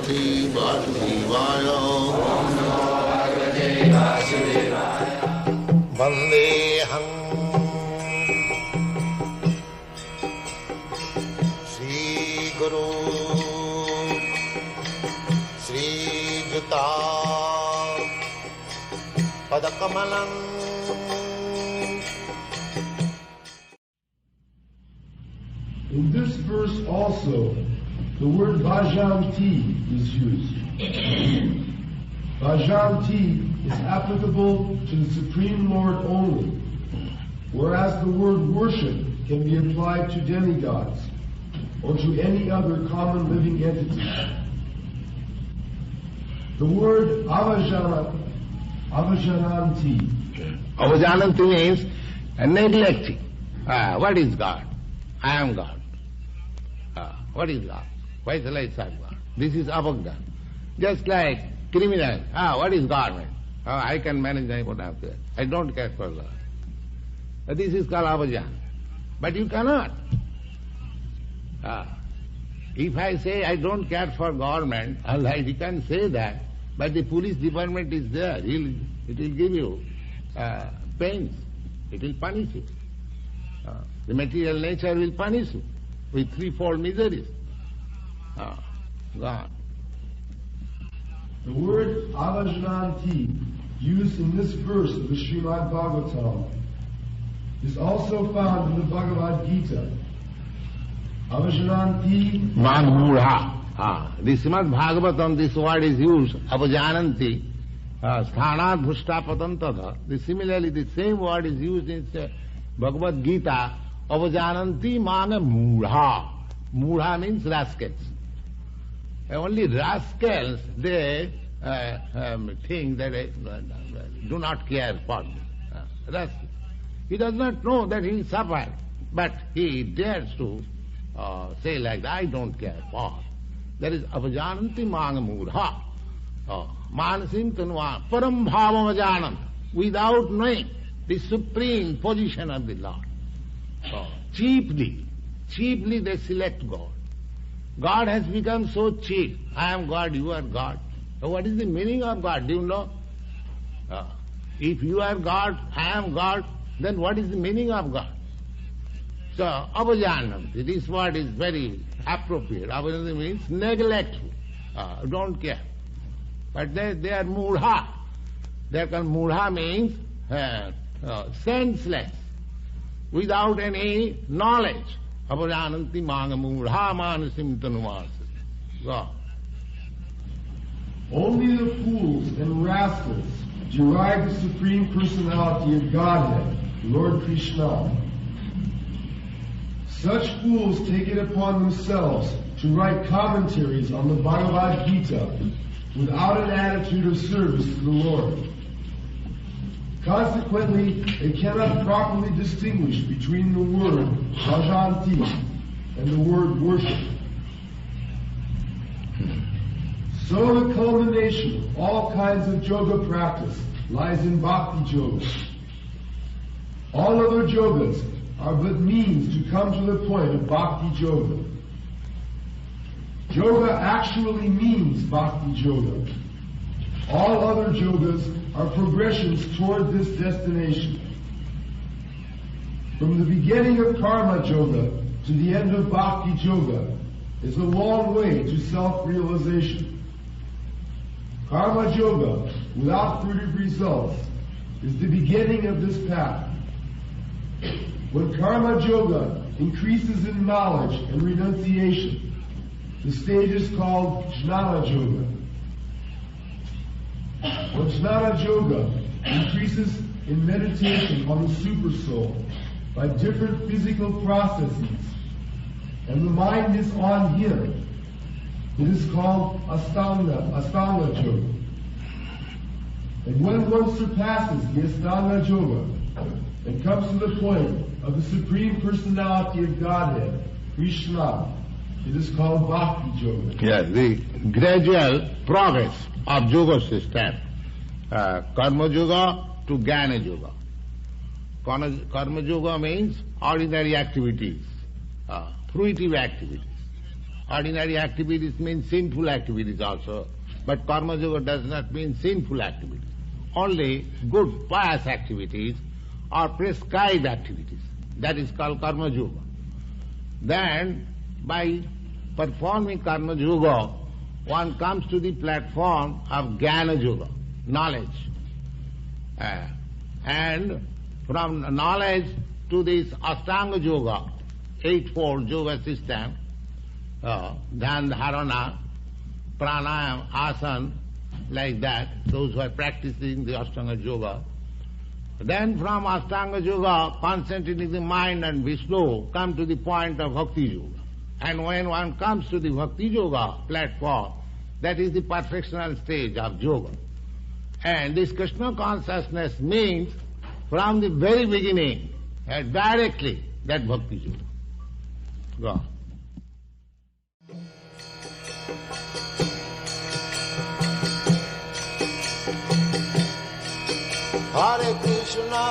Bhagavate Vasudevaya. Vandeham Sri Guru Sri Juta Padakamalam. In this verse also, the word bhajanti is used. Bhajanti is applicable to the Supreme Lord only, whereas the word worship can be applied to demigods or to any other common living entity. The word avajananti. Avajananti means neglecting. What is God? I am God. What is God? Why shall I serve God? This is avagga. Just like criminal. What is government? I can manage my own affairs. I don't care for God. This is called avajan. But you cannot. If I say I don't care for government, all right, you can say that, but the police department is there. It will give you pains. It will punish you. The material nature will punish you with threefold miseries. God. The word avajananti, used in this verse of the Srimad Bhagavatam, is also found in the Bhagavad-gita. Avajananti Manmura. The Srimad Bhagavatam, this word is used, avajananti, sthanat bhushtapatam tadha. Similarly, the same word is used in Bhagavad-gita, avajananti mana mudha. Mudha means rascals. Only rascals, they think that they do not care for me. Rascal. He does not know that he will suffer, but he dares to say like that, I don't care for. That is avajananti mana mudha. Manasim tanva param bhavam avajanam. Without knowing the supreme position of the Lord. Cheaply they select God. God has become so cheap. I am God, you are God. So what is the meaning of God? Do you know? If you are God, I am God, then what is the meaning of God? So, avajananti, this word is very appropriate. Avajananti means neglectful. Don't care. But they are mudha. They are called mudha means senseless, without any knowledge. Avajananti manga mudha manasim tanuvasa. God. Only the fools and rascals derive the Supreme Personality of Godhead, Lord Krishna. Such fools take it upon themselves to write commentaries on the Bhagavad-gita without an attitude of service to the Lord. Consequently, they cannot properly distinguish between the word bhajanti and the word worship. So the culmination of all kinds of yoga practice lies in bhakti yoga. All other yogas are but means to come to the point of bhakti yoga. Yoga actually means bhakti yoga. All other yogas are progressions toward this destination. From the beginning of karma yoga to the end of bhakti yoga is a long way to self-realization. Karma yoga, without fruitive results, is the beginning of this path. When karma yoga increases in knowledge and renunciation, the stage is called jnana yoga. When jnana yoga increases in meditation on the supersoul by different physical processes, and the mind is on him, it is called Astanga yoga. And when one surpasses the Astanga yoga and comes to the point of the Supreme Personality of Godhead, Krishna, it is called Bhakti yoga. Yes, the gradual progress of yoga system. Karma yoga to Jnana yoga. Karma yoga means ordinary activities, fruitive activities. Ordinary activities mean sinful activities also, but Karma Yoga does not mean sinful activities. Only good, pious activities or prescribed activities. That is called Karma Yoga. Then, by performing Karma Yoga, one comes to the platform of Jnana Yoga, knowledge. And from knowledge to this Ashtanga Yoga, eightfold yoga system, Dhyan Dharana, Pranayam, Asana, like that, those who are practicing the Ashtanga Yoga. Then from Ashtanga Yoga, concentrating the mind and Vishnu, come to the point of Bhakti Yoga. And when one comes to the Bhakti Yoga platform, that is the perfectional stage of yoga. And this Krishna consciousness means from the very beginning, directly, that Bhakti Yoga. Go on. Hare Krishna,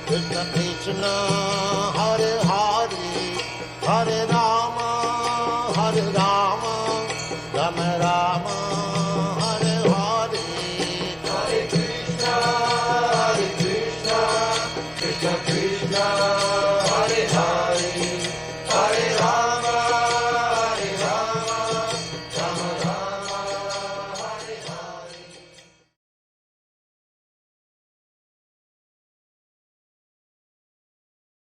Krishna Krishna,